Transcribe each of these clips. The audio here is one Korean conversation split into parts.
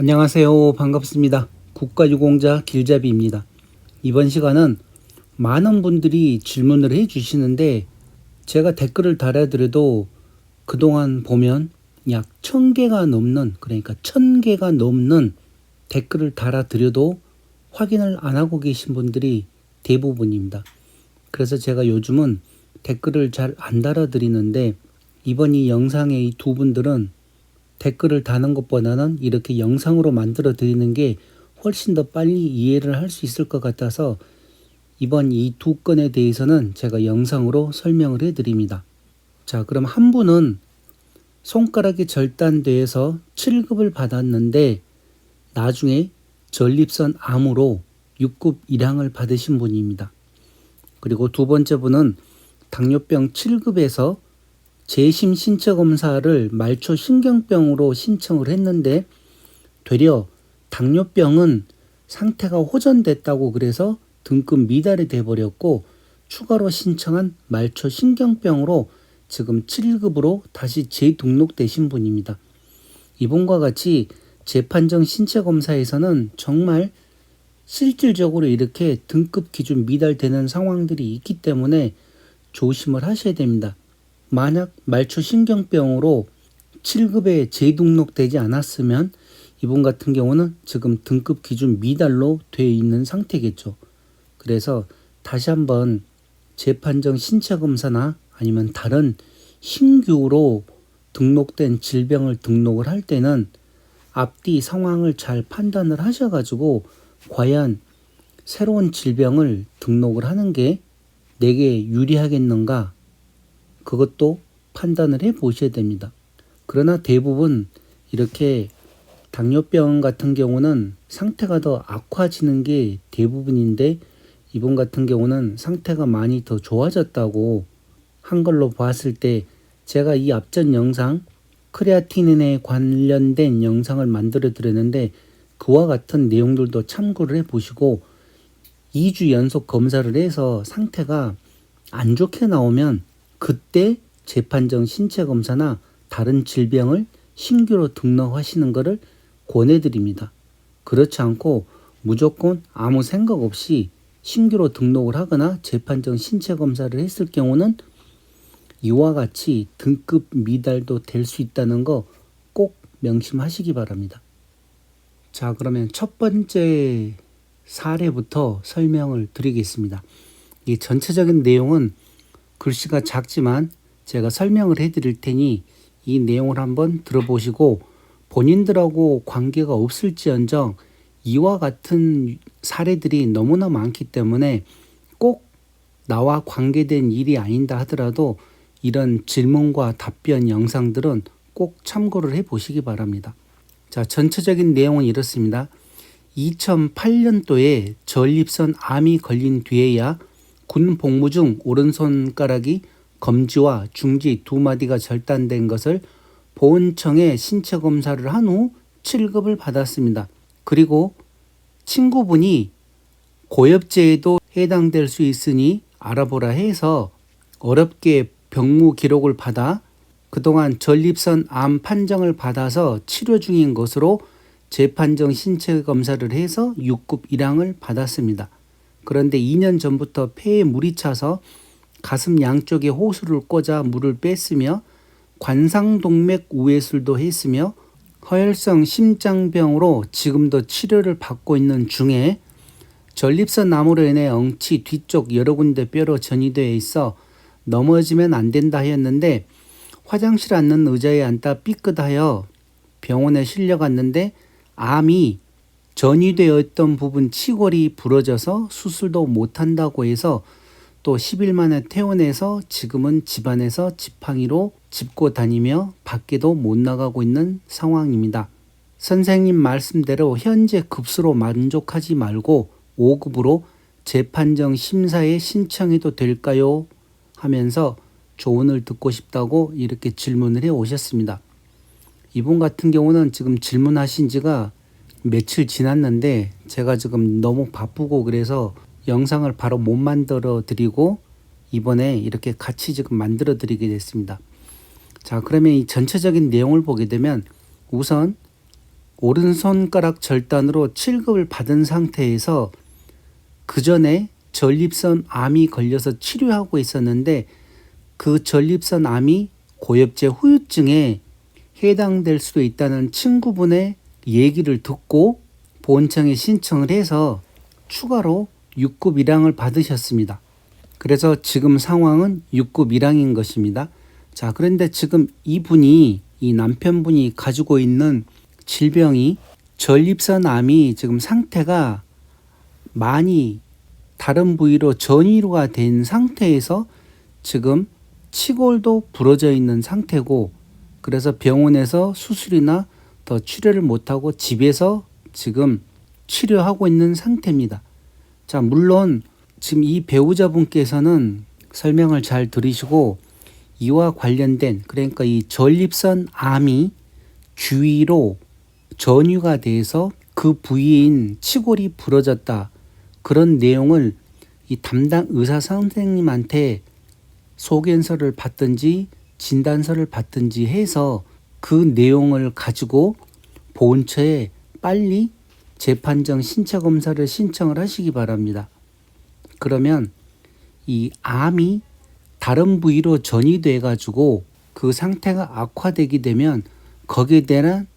안녕하세요. 반갑습니다. 국가유공자 길잡이입니다. 이번 시간은 많은 분들이 질문을 해 주시는데 제가 댓글을 달아드려도 그동안 보면 약 1000개가 넘는, 그러니까 1000개가 넘는 댓글을 달아드려도 확인을 안 하고 계신 분들이 대부분입니다. 그래서 제가 요즘은 댓글을 잘 안 달아드리는데 이번 이 영상의 이 두 분들은 댓글을 다는 것보다는 이렇게 영상으로 만들어 드리는 게 훨씬 더 빨리 이해를 할 수 있을 것 같아서 이번 이 두 건에 대해서는 제가 영상으로 설명을 해 드립니다. 자, 그럼 한 분은 손가락이 절단돼서 7급을 받았는데 나중에 전립선 암으로 6급 1항을 받으신 분입니다. 그리고 두 번째 분은 당뇨병 7급에서 재심 신체 검사를 말초 신경병으로 신청을 했는데 되려 당뇨병은 상태가 호전됐다고 그래서 등급 미달이 돼버렸고 추가로 신청한 말초 신경병으로 지금 7급으로 다시 재등록되신 분입니다. 이분과 같이 재판정 신체 검사에서는 정말 실질적으로 이렇게 등급 기준 미달되는 상황들이 있기 때문에 조심을 하셔야 됩니다. 만약 말초 신경병으로 7급에 재등록되지 않았으면 이분 같은 경우는 지금 등급 기준 미달로 되어 있는 상태겠죠. 그래서 다시 한번 재판정 신체 검사나 아니면 다른 신규로 등록된 질병을 등록을 할 때는 앞뒤 상황을 잘 판단을 하셔가지고 과연 새로운 질병을 등록을 하는 게 내게 유리하겠는가, 그것도 판단을 해 보셔야 됩니다. 그러나 대부분 이렇게 당뇨병 같은 경우는 상태가 더 악화지는 게 대부분인데 이분 같은 경우는 상태가 많이 더 좋아졌다고 한 걸로 봤을 때 제가 이 앞전 영상 크레아티닌에 관련된 영상을 만들어 드렸는데 그와 같은 내용들도 참고를 해 보시고 2주 연속 검사를 해서 상태가 안 좋게 나오면 그때 재판정 신체 검사나 다른 질병을 신규로 등록하시는 것을 권해드립니다. 그렇지 않고 무조건 아무 생각 없이 신규로 등록을 하거나 재판정 신체 검사를 했을 경우는 이와 같이 등급 미달도 될 수 있다는 거 꼭 명심하시기 바랍니다. 자, 그러면 첫 번째 사례부터 설명을 드리겠습니다. 이 전체적인 내용은 글씨가 작지만 제가 설명을 해드릴 테니 이 내용을 한번 들어보시고 본인들하고 관계가 없을지언정 이와 같은 사례들이 너무나 많기 때문에 꼭 나와 관계된 일이 아닌다 하더라도 이런 질문과 답변 영상들은 꼭 참고를 해 보시기 바랍니다. 자, 전체적인 내용은 이렇습니다. 2008년도에 전립선 암이 걸린 뒤에야 군 복무 중 오른손가락이 검지와 중지 두 마디가 절단된 것을 보훈청에 신체 검사를 한 후 7급을 받았습니다. 그리고 친구분이 고엽제에도 해당될 수 있으니 알아보라 해서 어렵게 병무 기록을 받아 그동안 전립선 암 판정을 받아서 치료 중인 것으로 재판정 신체 검사를 해서 6급 1항을 받았습니다. 그런데 2년 전부터 폐에 물이 차서 가슴 양쪽에 호수를 꽂아 물을 뺐으며 관상동맥 우회술도 했으며 허혈성 심장병으로 지금도 치료를 받고 있는 중에 전립선 암으로 인해 엉치 뒤쪽 여러 군데 뼈로 전이되어 있어 넘어지면 안 된다 하였는데 화장실 앉는 의자에 앉다 삐끗하여 병원에 실려갔는데 암이 전이되어 있던 부분 치골이 부러져서 수술도 못한다고 해서 또 10일 만에 퇴원해서 지금은 집안에서 지팡이로 짚고 다니며 밖에도 못 나가고 있는 상황입니다. 선생님 말씀대로 현재 급수로 만족하지 말고 5급으로 재판정 심사에 신청해도 될까요? 하면서 조언을 듣고 싶다고 이렇게 질문을 해 오셨습니다. 이분 같은 경우는 지금 질문하신 지가 며칠 지났는데 제가 지금 너무 바쁘고 그래서 영상을 바로 못 만들어 드리고 이번에 이렇게 같이 지금 만들어 드리게 됐습니다. 자, 그러면 이 전체적인 내용을 보게 되면 우선 오른손가락 절단으로 7급을 받은 상태에서 그 전에 전립선 암이 걸려서 치료하고 있었는데 그 전립선 암이 고엽제 후유증에 해당될 수도 있다는 친구분의 얘기를 듣고 보훈청에 신청을 해서 추가로 6급 1항을 받으셨습니다. 그래서 지금 상황은 6급 1항인 것입니다. 자, 그런데 지금 이 남편분이 가지고 있는 질병이 전립선 암이 지금 상태가 많이 다른 부위로 전이가 된 상태에서 지금 치골도 부러져 있는 상태고, 그래서 병원에서 수술이나 더 치료를 못하고 집에서 지금 치료하고 있는 상태입니다. 자, 물론 지금 이 배우자분께서는 설명을 잘 들으시고 이와 관련된, 그러니까 이 전립선 암이 주위로 전이가 돼서 그 부위인 치골이 부러졌다, 그런 내용을 이 담당 의사 선생님한테 소견서를 받든지 진단서를 받든지 해서 그 내용을 가지고 보훈처에 빨리 재판정 신체 검사를 신청을 하시기 바랍니다. 그러면 이 암이 다른 부위로 전이돼 가지고 그 상태가 악화되게 되면 거기에 대한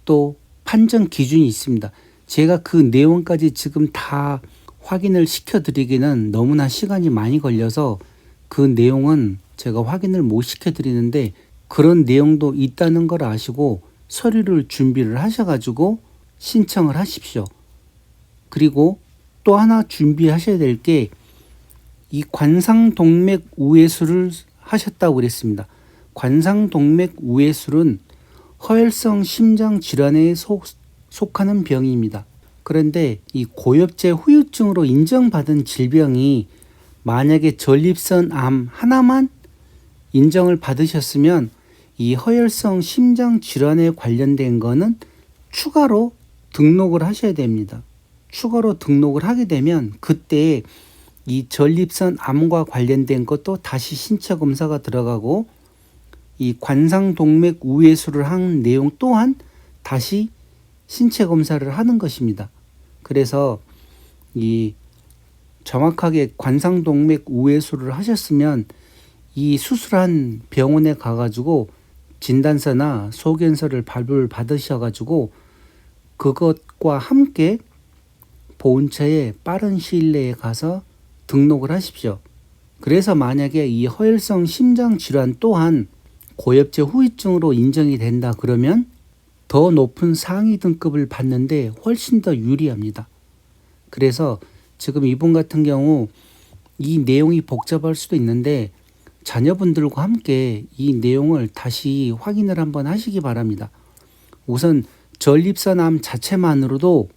또 판정 기준이 있습니다. 제가 그 내용까지 지금 다 확인을 시켜드리기는 너무나 시간이 많이 걸려서 그 내용은 제가 확인을 못 시켜드리는데, 그런 내용도 있다는 걸 아시고 서류를 준비를 하셔가지고 신청을 하십시오. 그리고 또 하나 준비하셔야 될 게 이 관상동맥 우회수를 하셨다고 그랬습니다. 관상동맥 우회술은 허혈성 심장 질환에 속하는 병입니다. 그런데 이 고엽제 후유증으로 인정받은 질병이 만약에 전립선 암 하나만 인정을 받으셨으면 이 허혈성 심장 질환에 관련된 거는 추가로 등록을 하셔야 됩니다. 추가로 등록을 하게 되면 그때 이 전립선 암과 관련된 것도 다시 신체 검사가 들어가고, 이 관상동맥 우회수를 한 내용 또한 다시 신체 검사를 하는 것입니다. 그래서 이 정확하게 관상동맥 우회수를 하셨으면 이 수술한 병원에 가가지고 진단서나 소견서를 발부를 받으셔가지고 그것과 함께 보훈처에 빠른 시일 내에 가서 등록을 하십시오. 그래서 만약에 이 허혈성 심장 질환 또한 고엽제 후유증으로 인정이 된다 그러면 더 높은 상위 등급을 받는데 훨씬 더 유리합니다. 그래서 지금 이분 같은 경우 이 내용이 복잡할 수도 있는데 자녀분들과 함께 이 내용을 다시 확인을 한번 하시기 바랍니다. 우선 전립선암 자체만으로도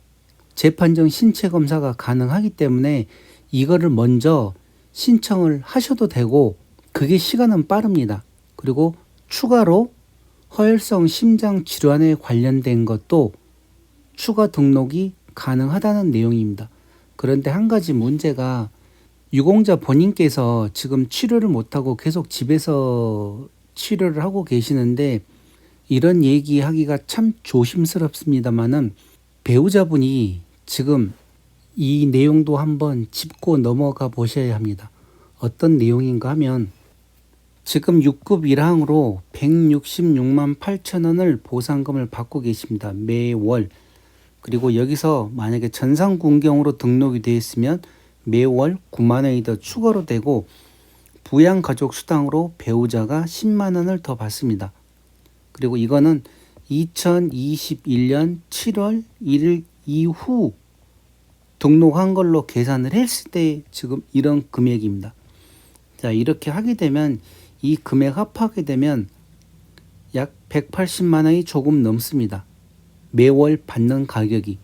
재판정 신체 검사가 가능하기 때문에 이거를 먼저 신청을 하셔도 되고, 그게 시간은 빠릅니다. 그리고 추가로 허혈성 심장 질환에 관련된 것도 추가 등록이 가능하다는 내용입니다. 그런데 한 가지 문제가 유공자 본인께서 지금 치료를 못하고 계속 집에서 치료를 하고 계시는데, 이런 얘기하기가 참 조심스럽습니다만은 배우자분이 지금 이 내용도 한번 짚고 넘어가 보셔야 합니다. 어떤 내용인가 하면 지금 6급 1항으로 166만 8천 원을 보상금을 받고 계십니다. 매월. 그리고 여기서 만약에 전상군경으로 등록이 되어 있으면 매월 9만 원이 더 추가로 되고, 부양가족수당으로 배우자가 10만 원을 더 받습니다. 그리고 이거는 2021년 7월 1일 이후 등록한 걸로 계산을 했을 때 지금 이런 금액입니다. 자, 이렇게 하게 되면 이 금액 합하게 되면 약 180만 원이 조금 넘습니다. 매월 받는 가격이.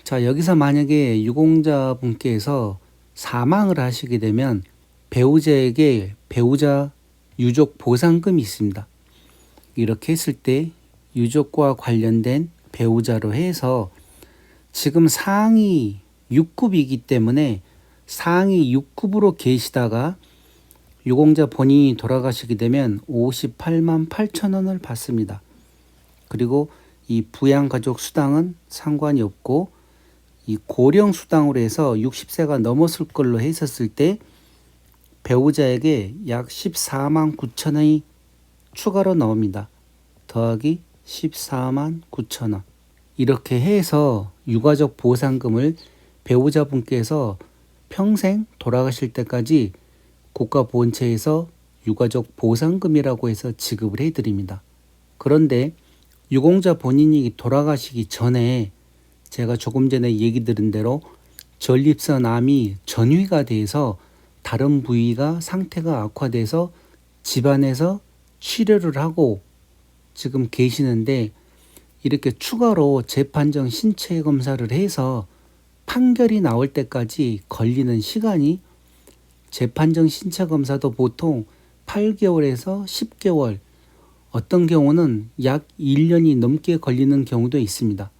자, 여기서 만약에 유공자분께서 사망을 하시게 되면 배우자에게 배우자 유족 보상금이 있습니다. 이렇게 했을 때 유족과 관련된 배우자로 해서 지금 상위 6급이기 때문에 상위 6급으로 계시다가 유공자 본인이 돌아가시게 되면 58만 8천 원을 받습니다. 그리고 이 부양가족 수당은 상관이 없고 이 고령 수당으로 해서 60세가 넘었을 걸로 했었을 때 배우자에게 약 14만 9천 원이 추가로 나옵니다. 더하기 14만 9천 원. 이렇게 해서 유가족 보상금을 배우자분께서 평생 돌아가실 때까지 국가보훈처에서 유가족 보상금이라고 해서 지급을 해드립니다. 그런데 유공자 본인이 돌아가시기 전에 제가 조금 전에 얘기 드린 대로 전립선 암이 전이가 돼서 다른 부위가 상태가 악화돼서 집안에서 치료를 하고 지금 계시는데 이렇게 추가로 재판정 신체 검사를 해서 판결이 나올 때까지 걸리는 시간이 재판정 신체 검사도 보통 8개월에서 10개월, 어떤 경우는 약 1년이 넘게 걸리는 경우도 있습니다.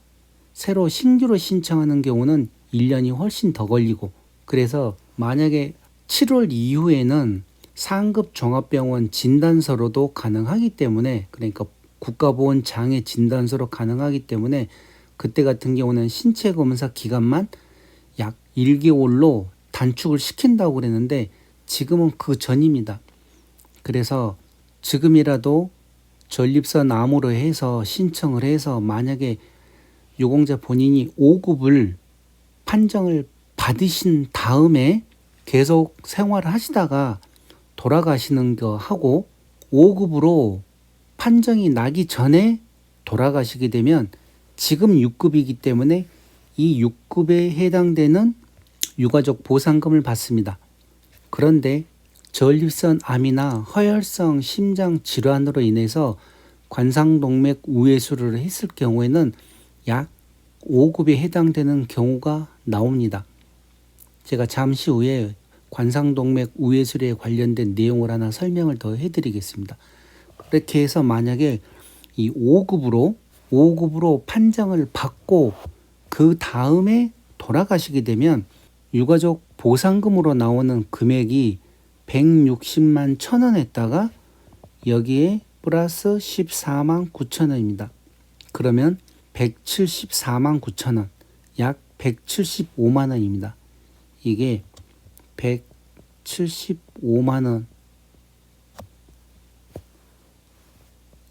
새로 신규로 신청하는 경우는 1년이 훨씬 더 걸리고, 그래서 만약에 7월 이후에는 상급 종합병원 진단서로도 가능하기 때문에, 그러니까 국가보훈 장애 진단서로 가능하기 때문에 그때 같은 경우는 신체 검사 기간만 약 1개월로 단축을 시킨다고 그랬는데 지금은 그 전입니다. 그래서 지금이라도 전립선 암으로 해서 신청을 해서 만약에 유공자 본인이 5급을 판정을 받으신 다음에 계속 생활을 하시다가 돌아가시는 거 하고 5급으로 판정이 나기 전에 돌아가시게 되면 지금 6급이기 때문에 이 6급에 해당되는 유가족 보상금을 받습니다. 그런데 전립선 암이나 허혈성 심장 질환으로 인해서 관상동맥 우회수를 했을 경우에는 약 5급에 해당되는 경우가 나옵니다. 제가 잠시 후에 관상동맥 우회술에 관련된 내용을 하나 설명을 더 해드리겠습니다. 그렇게 해서 만약에 이 5급으로 판정을 받고 그 다음에 돌아가시게 되면 유가족 보상금으로 나오는 금액이 160만 1,000원에다가 여기에 플러스 14만 9천 원입니다. 그러면 174만 9천 원, 약 175만 원입니다. 이게 175만 원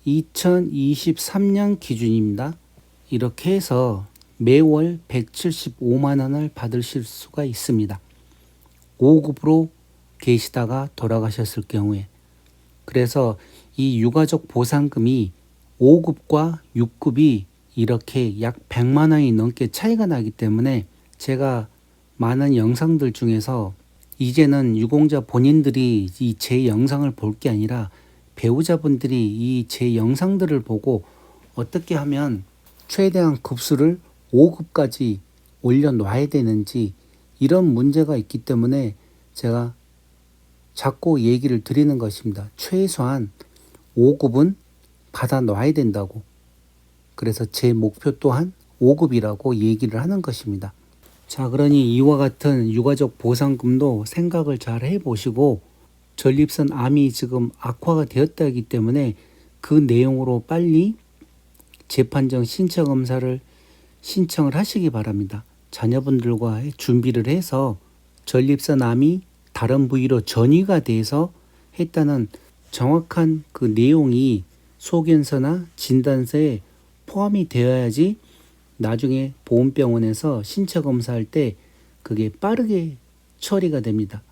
2023년 기준입니다. 이렇게 해서 매월 175만 원을 받으실 수가 있습니다. 5급으로 계시다가 돌아가셨을 경우에. 그래서 이 유가족 보상금이 5급과 6급이 이렇게 약 100만 원이 넘게 차이가 나기 때문에 제가 많은 영상들 중에서 이제는 유공자 본인들이 이 제 영상을 볼 게 아니라 배우자분들이 이 제 영상들을 보고 어떻게 하면 최대한 급수를 5급까지 올려놔야 되는지 이런 문제가 있기 때문에 제가 자꾸 얘기를 드리는 것입니다. 최소한 5급은 받아 놔야 된다고. 그래서 제 목표 또한 5급이라고 얘기를 하는 것입니다. 자, 그러니 이와 같은 유가족 보상금도 생각을 잘 해보시고 전립선 암이 지금 악화가 되었다기 때문에 그 내용으로 빨리 재판정 신체 검사를 신청을 하시기 바랍니다. 자녀분들과 준비를 해서 전립선 암이 다른 부위로 전이가 돼서 했다는 정확한 그 내용이 소견서나 진단서에 포함이 되어야지 나중에 보훈병원에서 신체 검사할 때 그게 빠르게 처리가 됩니다.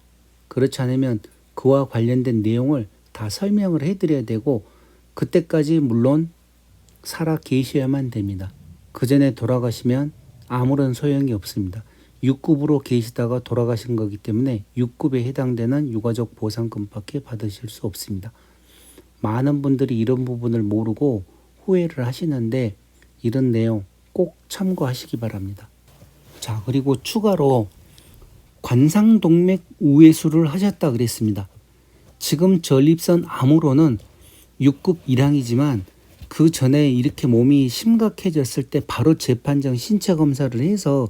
그렇지 않으면 그와 관련된 내용을 다 설명을 해드려야 되고 그때까지 물론 살아 계셔야만 됩니다. 그 전에 돌아가시면 아무런 소용이 없습니다. 6급으로 계시다가 돌아가신 거기 때문에 6급에 해당되는 유가족 보상금밖에 받으실 수 없습니다. 많은 분들이 이런 부분을 모르고 후회를 하시는데 이런 내용 꼭 참고하시기 바랍니다. 자, 그리고 추가로 관상동맥 우회수를 하셨다 그랬습니다. 지금 전립선 암으로는 6급 1항이지만 그 전에 이렇게 몸이 심각해졌을 때 바로 재판정 신체 검사를 해서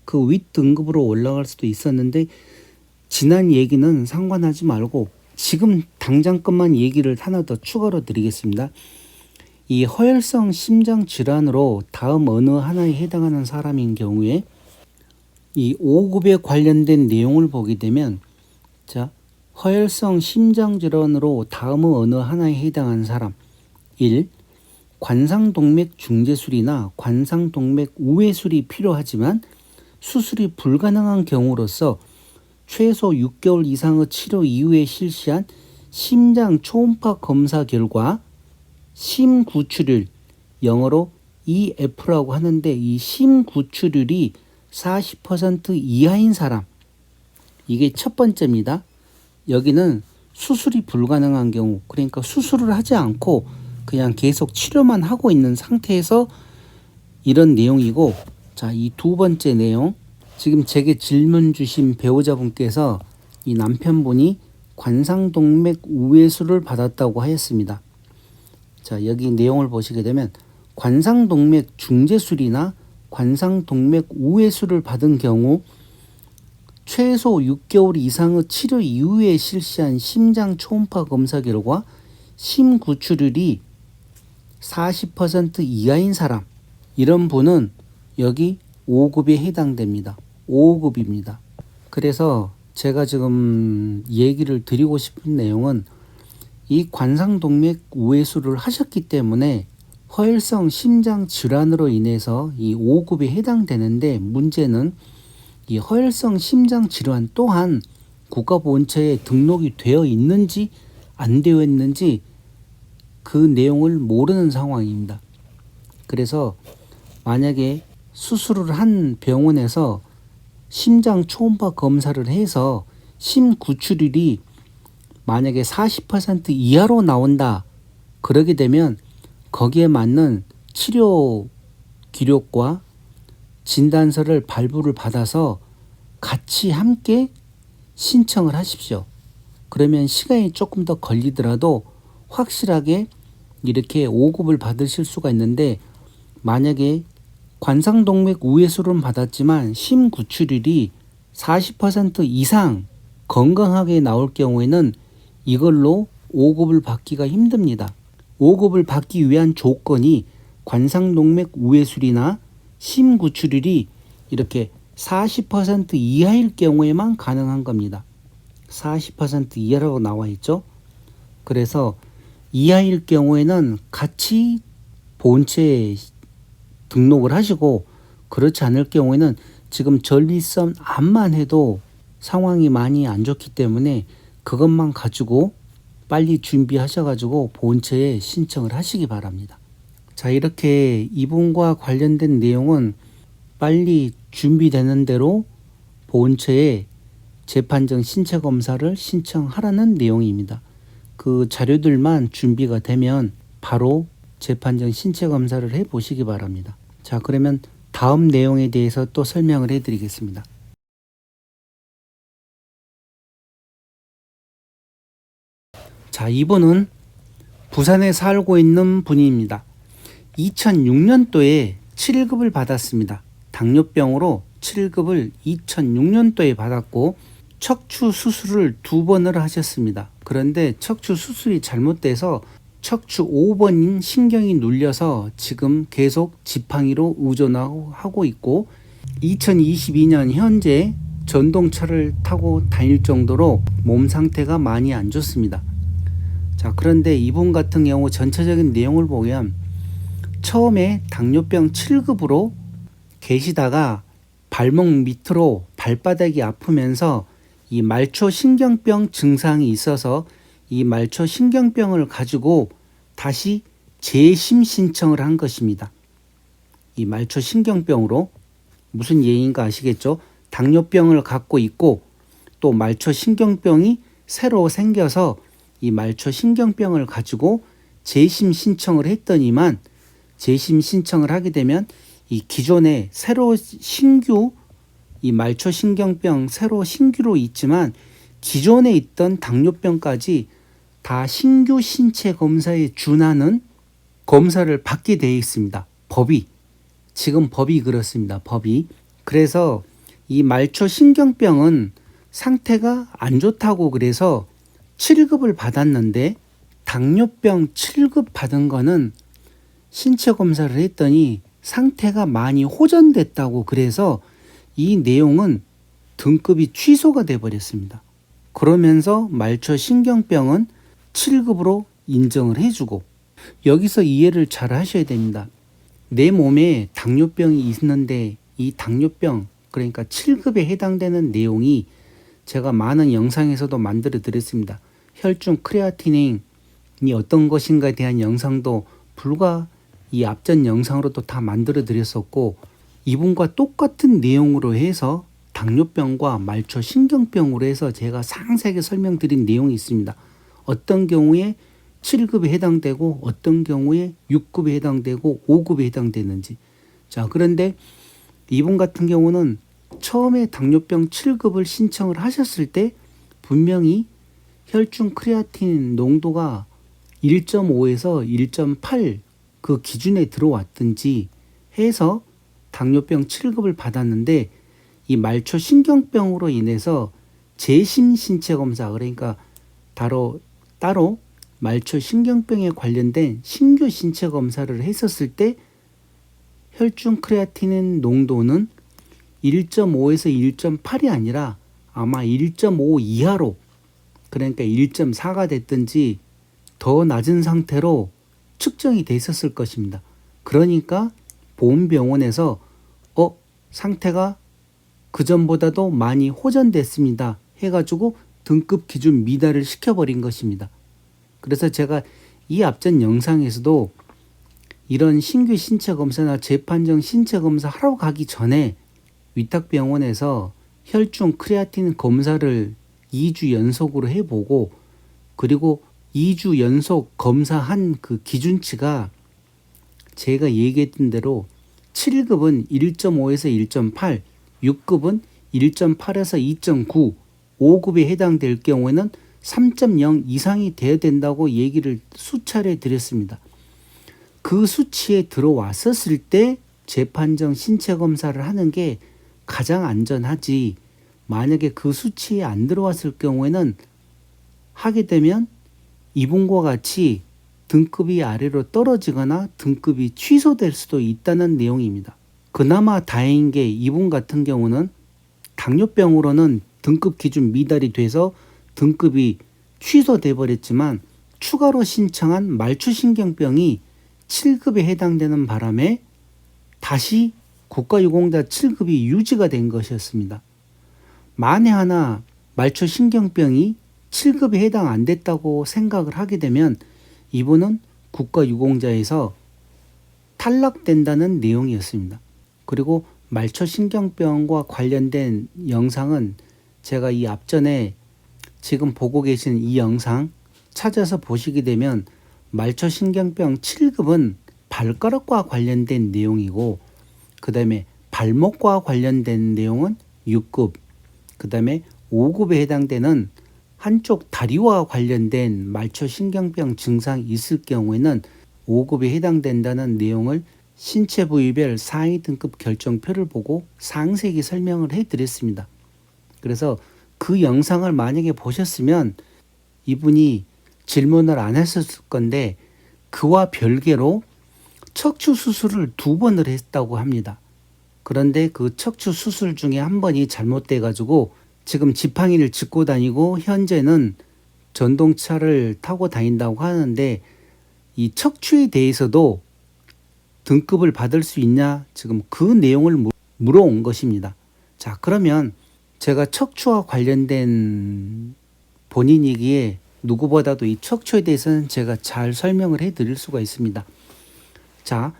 그 윗등급으로 올라갈 수도 있었는데 지난 얘기는 상관하지 말고 지금 당장 것만 얘기를 하나 더 추가로 드리겠습니다. 이 허혈성 심장 질환으로 다음 어느 하나에 해당하는 사람인 경우에 이 5급에 관련된 내용을 보게 되면 자, 허혈성 심장 질환으로 다음 어느 하나에 해당하는 사람 1. 관상동맥 중재술이나 관상동맥 우회술이 필요하지만 수술이 불가능한 경우로서 최소 6개월 이상의 치료 이후에 실시한 심장 초음파 검사 결과 심구출율, 영어로 EF라고 하는데 이 심구출율이 40% 이하인 사람, 이게 첫 번째입니다. 여기는 수술이 불가능한 경우, 그러니까 수술을 하지 않고 그냥 계속 치료만 하고 있는 상태에서 이런 내용이고, 자, 이 두 번째 내용, 지금 제게 질문 주신 배우자분께서 이 남편분이 관상동맥 우회수를 받았다고 하였습니다. 자, 여기 내용을 보시게 되면 관상동맥 중재술이나 관상동맥 우회수를 받은 경우 최소 6개월 이상의 치료 이후에 실시한 심장 초음파 검사 결과 심구출율이 40% 이하인 사람, 이런 분은 여기 5급에 해당됩니다. 5급입니다. 그래서 제가 지금 얘기를 드리고 싶은 내용은 이 관상동맥 우회수를 하셨기 때문에 허혈성 심장 질환으로 인해서 이 5급에 해당되는데, 문제는 이 허혈성 심장 질환 또한 국가보훈처에 등록이 되어 있는지 안 되어 있는지 그 내용을 모르는 상황입니다. 그래서 만약에 수술을 한 병원에서 심장 초음파 검사를 해서 심구출율이 만약에 40% 이하로 나온다, 그러게 되면 거기에 맞는 치료 기록과 진단서를 발부를 받아서 같이 함께 신청을 하십시오. 그러면 시간이 조금 더 걸리더라도 확실하게 이렇게 5급을 받으실 수가 있는데, 만약에 관상동맥 우회수는 받았지만 심구출율이 40% 이상 건강하게 나올 경우에는 이걸로 5급을 받기가 힘듭니다. 5급을 받기 위한 조건이 관상동맥 우회술이나 심구출율이 이렇게 40% 이하일 경우에만 가능한 겁니다. 40% 이하라고 나와 있죠. 그래서 이하일 경우에는 같이 보훈처에 등록을 하시고, 그렇지 않을 경우에는 지금 전립선 암만 해도 상황이 많이 안 좋기 때문에 그것만 가지고 빨리 준비하셔가지고 보훈처에 신청을 하시기 바랍니다. 자, 이렇게 이분과 관련된 내용은 빨리 준비되는 대로 보훈처에 재판정 신체 검사를 신청하라는 내용입니다. 그 자료들만 준비가 되면 바로 재판정 신체 검사를 해 보시기 바랍니다. 자, 그러면 다음 내용에 대해서 또 설명을 해 드리겠습니다. 자, 이분은 부산에 살고 있는 분입니다. 2006년도에 7급을 받았습니다. 당뇨병으로 7급을 2006년도에 받았고 척추 수술을 2번을 하셨습니다. 그런데 척추 수술이 잘못돼서 척추 5번인 신경이 눌려서 지금 계속 지팡이로 의존하고 있고, 2022년 현재 전동차를 타고 다닐 정도로 몸 상태가 많이 안 좋습니다. 자, 그런데 이분 같은 경우 전체적인 내용을 보면 처음에 당뇨병 7급으로 계시다가 발목 밑으로 발바닥이 아프면서 이 말초신경병 증상이 있어서 이 말초신경병을 가지고 다시 재심 신청을 한 것입니다. 이 말초신경병으로 무슨 얘기인가 아시겠죠? 당뇨병을 갖고 있고 또 말초신경병이 새로 생겨서 이 말초신경병을 가지고 재심 신청을 했더니만, 재심 신청을 하게 되면 이 기존에 새로 신규 이 말초신경병 새로 신규로 있지만 기존에 있던 당뇨병까지 다 신규 신체 검사에 준하는 검사를 받게 되어 있습니다. 지금 법이 그렇습니다. 법이. 그래서 이 말초신경병은 상태가 안 좋다고 그래서 7급을 받았는데, 당뇨병 7급 받은 거는 신체 검사를 했더니 상태가 많이 호전됐다고 그래서 이 내용은 등급이 취소가 돼 버렸습니다. 그러면서 말초 신경병은 7급으로 인정을 해주고, 여기서 이해를 잘 하셔야 됩니다. 내 몸에 당뇨병이 있는데 이 당뇨병, 그러니까 7급에 해당되는 내용이 제가 많은 영상에서도 만들어 드렸습니다. 혈중 크레아티닌이 어떤 것인가에 대한 영상도 불과 이 앞전 영상으로도 다 만들어 드렸었고, 이분과 똑같은 내용으로 해서 당뇨병과 말초 신경병으로 해서 제가 상세하게 설명드린 내용이 있습니다. 어떤 경우에 7급에 해당되고 어떤 경우에 6급에 해당되고 5급에 해당되는지. 자, 그런데 이분 같은 경우는 처음에 당뇨병 7급을 신청을 하셨을 때 분명히 혈중 크레아틴 농도가 1.5에서 1.8 그 기준에 들어왔든지 해서 당뇨병 7급을 받았는데, 이 말초 신경병으로 인해서 재심 신체 검사, 그러니까 따로 말초 신경병에 관련된 신규 신체 검사를 했었을 때 혈중 크레아틴인 농도는 1.5에서 1.8이 아니라 아마 1.5 이하로, 그러니까 1.4가 됐든지 더 낮은 상태로 측정이 돼 있었을 것입니다. 그러니까 보험병원에서 상태가 그전보다도 많이 호전됐습니다 해가지고 등급 기준 미달을 시켜버린 것입니다. 그래서 제가 이 앞전 영상에서도 이런 신규 신체 검사나 재판정 신체 검사 하러 가기 전에 위탁병원에서 혈중 크레아틴 검사를 2주 연속으로 해보고, 그리고 2주 연속 검사한 그 기준치가 제가 얘기했던 대로 7급은 1.5에서 1.8, 6급은 1.8에서 2.9, 5급에 해당될 경우에는 3.0 이상이 돼야 된다고 얘기를 수차례 드렸습니다. 그 수치에 들어왔었을 때 재판정 신체 검사를 하는 게 가장 안전하지, 만약에 그 수치에 안 들어왔을 경우에는 하게 되면 이분과 같이 등급이 아래로 떨어지거나 등급이 취소될 수도 있다는 내용입니다. 그나마 다행인 게 이분 같은 경우는 당뇨병으로는 등급 기준 미달이 돼서 등급이 취소돼 버렸지만 추가로 신청한 말초신경병이 7급에 해당되는 바람에 다시 국가유공자 7급이 유지가 된 것이었습니다. 만에 하나 말초신경병이 7급에 해당 안 됐다고 생각을 하게 되면 이분은 국가유공자에서 탈락된다는 내용이었습니다. 그리고 말초신경병과 관련된 영상은 제가 이 앞전에 지금 보고 계신 이 영상 찾아서 보시게 되면 말초신경병 7급은 발가락과 관련된 내용이고, 그 다음에 발목과 관련된 내용은 6급, 그 다음에 5급에 해당되는 한쪽 다리와 관련된 말초신경병 증상이 있을 경우에는 5급에 해당된다는 내용을 신체 부위별 상위 등급 결정표를 보고 상세히 설명을 해드렸습니다. 그래서 그 영상을 만약에 보셨으면 이분이 질문을 안 했었을 건데, 그와 별개로 척추 수술을 2번을 했다고 합니다. 그런데 그 척추 수술 중에 한 번이 잘못돼 가지고 지금 지팡이를 짚고 다니고 현재는 전동차를 타고 다닌다고 하는데, 이 척추에 대해서도 등급을 받을 수 있냐, 지금 그 내용을 물어온 것입니다. 자, 그러면 제가 척추와 관련된 본인이기에 누구보다도 이 척추에 대해서는 제가 잘 설명을 해 드릴 수가 있습니다. 자,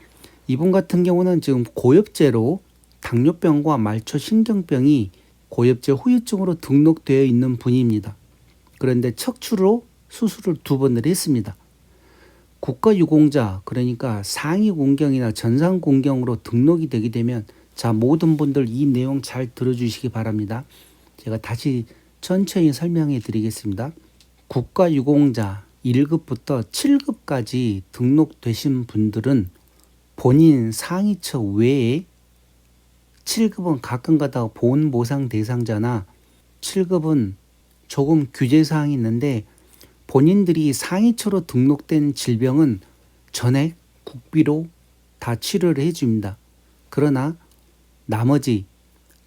이분 같은 경우는 지금 고엽제로 당뇨병과 말초신경병이 고엽제 후유증으로 등록되어 있는 분입니다. 그런데 척추로 수술을 2번을 했습니다. 국가유공자, 그러니까 상위공경이나 전산공경으로 등록이 되게 되면, 자, 모든 분들 이 내용 잘 들어주시기 바랍니다. 제가 다시 천천히 설명해 드리겠습니다. 국가유공자 1급부터 7급까지 등록되신 분들은 본인 상위처 외에 7급은 가끔가다 보훈보상 대상자나 7급은 조금 규제사항이 있는데, 본인들이 상위처로 등록된 질병은 전액 국비로 다 치료를 해줍니다. 그러나 나머지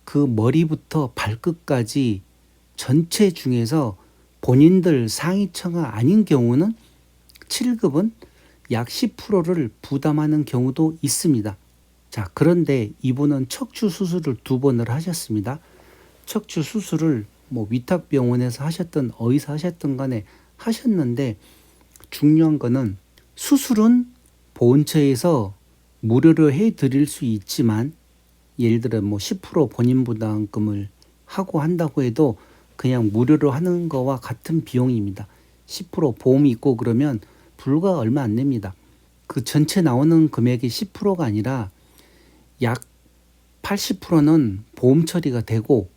그 머리부터 발끝까지 전체 중에서 본인들 상위처가 아닌 경우는 7급은 약 10%를 부담하는 경우도 있습니다. 자, 그런데 이분은 척추 수술을 2번을 하셨습니다. 척추 수술을 위탁병원에서 하셨든 어디서 하셨든 간에 하셨는데, 중요한 거는 수술은 보훈처에서 무료로 해드릴 수 있지만, 예를 들어 10% 본인 부담금을 하고 한다고 해도 그냥 무료로 하는 거와 같은 비용입니다. 10% 보험이 있고 그러면 불과 얼마 안 냅니다. 그 전체 나오는 금액이 10%가 아니라 약 80%는 보험 처리가 되고,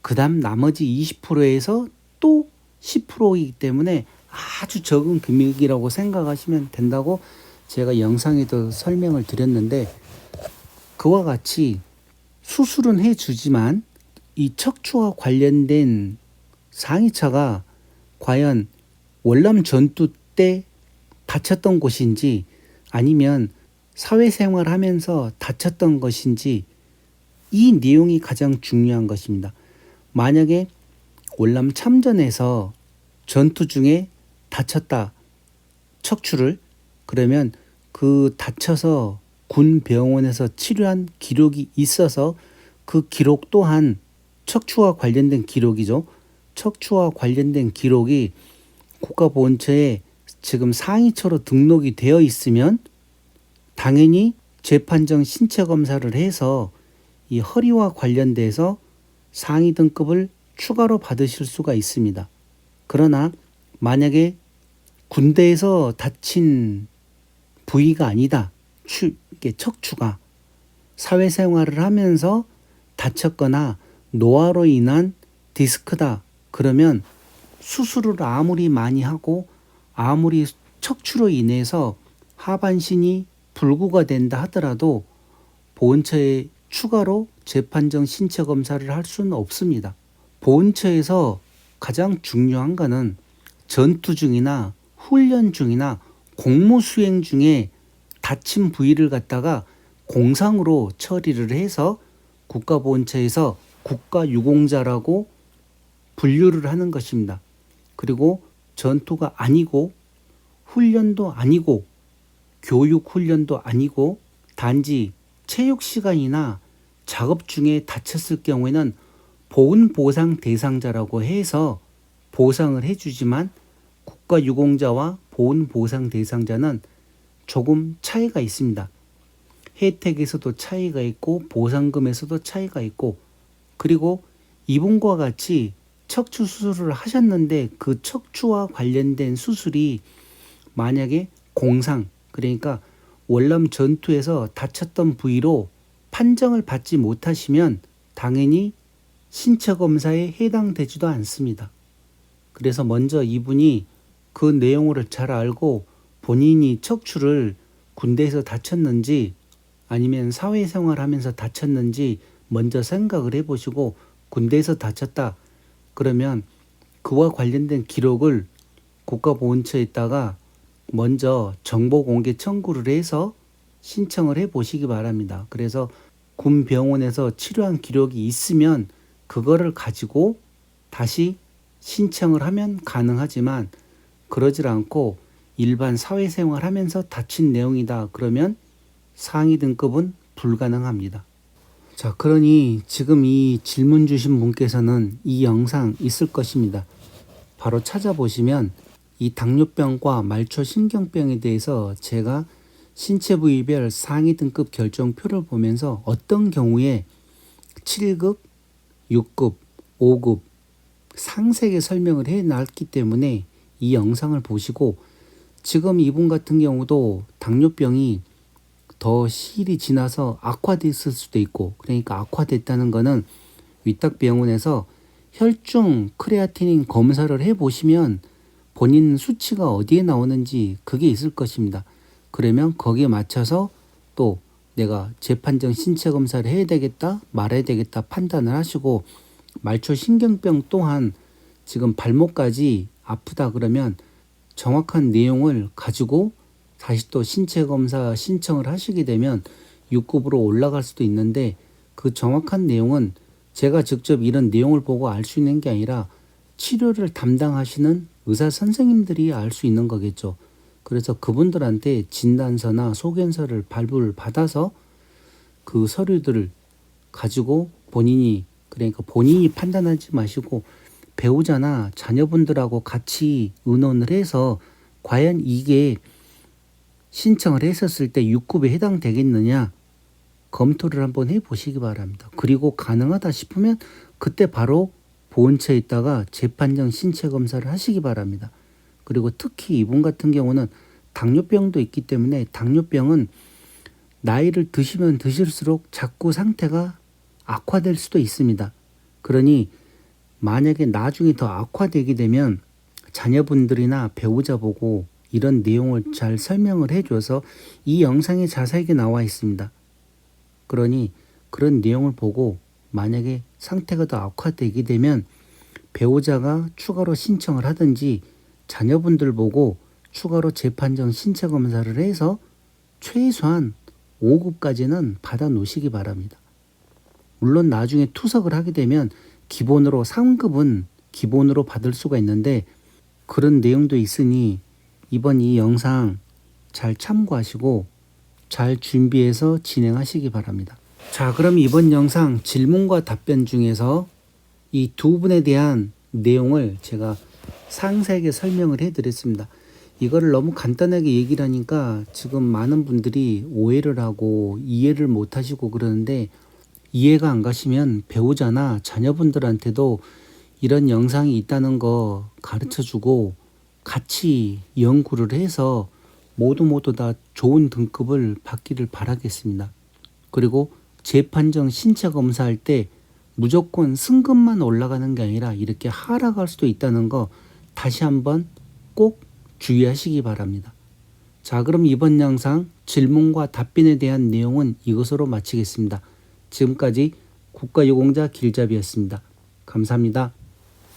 그 다음 나머지 20%에서 또 10%이기 때문에 아주 적은 금액이라고 생각하시면 된다고 제가 영상에도 설명을 드렸는데, 그와 같이 수술은 해주지만 이 척추와 관련된 상이차가 과연 월남 전투 때 다쳤던 곳인지 아니면 사회생활 하면서 다쳤던 것인지, 이 내용이 가장 중요한 것입니다. 만약에 월남 참전에서 전투 중에 다쳤다, 척추를, 그러면 그 다쳐서 군 병원에서 치료한 기록이 있어서 그 기록 또한 척추와 관련된 기록이죠. 척추와 관련된 기록이 국가보훈처에 지금 상위처로 등록이 되어 있으면 당연히 재판정 신체 검사를 해서 이 허리와 관련돼서 상위 등급을 추가로 받으실 수가 있습니다. 그러나 만약에 군대에서 다친 부위가 아니다, 척추가 사회생활을 하면서 다쳤거나 노화로 인한 디스크다, 그러면 수술을 아무리 많이 하고 아무리 척추로 인해서 하반신이 불구가 된다 하더라도 보훈처에 추가로 재판정 신체 검사를 할 수는 없습니다. 보훈처에서 가장 중요한 것은 전투 중이나 훈련 중이나 공무 수행 중에 다친 부위를 갖다가 공상으로 처리를 해서 국가보훈처에서 국가유공자라고 분류를 하는 것입니다. 그리고 전투가 아니고 훈련도 아니고 교육훈련도 아니고 단지 체육시간이나 작업 중에 다쳤을 경우에는 보훈보상 대상자라고 해서 보상을 해주지만, 국가유공자와 보훈보상 대상자는 조금 차이가 있습니다. 혜택에서도 차이가 있고 보상금에서도 차이가 있고, 그리고 이분과 같이 척추 수술을 하셨는데 그 척추와 관련된 수술이 만약에 공상, 그러니까 월남 전투에서 다쳤던 부위로 판정을 받지 못하시면 당연히 신체 검사에 해당되지도 않습니다. 그래서 먼저 이분이 그 내용을 잘 알고 본인이 척추를 군대에서 다쳤는지 아니면 사회생활 하면서 다쳤는지 먼저 생각을 해보시고, 군대에서 다쳤다 그러면 그와 관련된 기록을 국가보훈처에다가 먼저 정보공개 청구를 해서 신청을 해보시기 바랍니다. 그래서 군 병원에서 치료한 기록이 있으면 그거를 가지고 다시 신청을 하면 가능하지만, 그러질 않고 일반 사회생활 하면서 다친 내용이다 그러면 상위 등급은 불가능합니다. 자, 그러니 지금 이 질문 주신 분께서는 이 영상 있을 것입니다. 바로 찾아보시면 이 당뇨병과 말초신경병에 대해서 제가 신체 부위별 상위 등급 결정표를 보면서 어떤 경우에 7급, 6급, 5급 상세하게 설명을 해놨기 때문에 이 영상을 보시고, 지금 이분 같은 경우도 당뇨병이 더 시일이 지나서 악화됐을 수도 있고, 그러니까 악화됐다는 거는 위탁병원에서 혈중 크레아티닌 검사를 해보시면 본인 수치가 어디에 나오는지 그게 있을 것입니다. 그러면 거기에 맞춰서 또 내가 재판정 신체 검사를 해야 되겠다 말아야 되겠다 판단을 하시고, 말초신경병 또한 지금 발목까지 아프다 그러면 정확한 내용을 가지고 다시 또 신체 검사 신청을 하시게 되면 6급으로 올라갈 수도 있는데, 그 정확한 내용은 제가 직접 이런 내용을 보고 알 수 있는 게 아니라 치료를 담당하시는 의사 선생님들이 알 수 있는 거겠죠. 그래서 그분들한테 진단서나 소견서를 발부를 받아서 그 서류들을 가지고 그러니까 본인이 판단하지 마시고 배우자나 자녀분들하고 같이 의논을 해서 과연 이게 신청을 했었을 때 6급에 해당되겠느냐 검토를 한번 해보시기 바랍니다. 그리고 가능하다 싶으면 그때 바로 보훈처에 있다가 재판정 신체 검사를 하시기 바랍니다. 그리고 특히 이분 같은 경우는 당뇨병도 있기 때문에 당뇨병은 나이를 드시면 드실수록 자꾸 상태가 악화될 수도 있습니다. 그러니 만약에 나중에 더 악화되게 되면 자녀분들이나 배우자 보고 이런 내용을 잘 설명을 해줘서 이 영상에 자세하게 나와 있습니다. 그러니 그런 내용을 보고 만약에 상태가 더 악화되게 되면 배우자가 추가로 신청을 하든지 자녀분들 보고 추가로 재판정 신체 검사를 해서 최소한 5급까지는 받아 놓으시기 바랍니다. 물론 나중에 투석을 하게 되면 기본으로 3급은 기본으로 받을 수가 있는데 그런 내용도 있으니 이번 이 영상 잘 참고하시고 잘 준비해서 진행하시기 바랍니다. 자, 그럼 이번 영상 질문과 답변 중에서 이 두 분에 대한 내용을 제가 상세하게 설명을 해드렸습니다. 이거를 너무 간단하게 얘기를 하니까 지금 많은 분들이 오해를 하고 이해를 못 하시고 그러는데, 이해가 안 가시면 배우자나 자녀분들한테도 이런 영상이 있다는 거 가르쳐주고 같이 연구를 해서 모두 다 좋은 등급을 받기를 바라겠습니다. 그리고 재판정 신체 검사할 때 무조건 승급만 올라가는 게 아니라 이렇게 하락할 수도 있다는 거 다시 한번 꼭 주의하시기 바랍니다. 자, 그럼 이번 영상 질문과 답변에 대한 내용은 이것으로 마치겠습니다. 지금까지 국가유공자 길잡이였습니다. 감사합니다.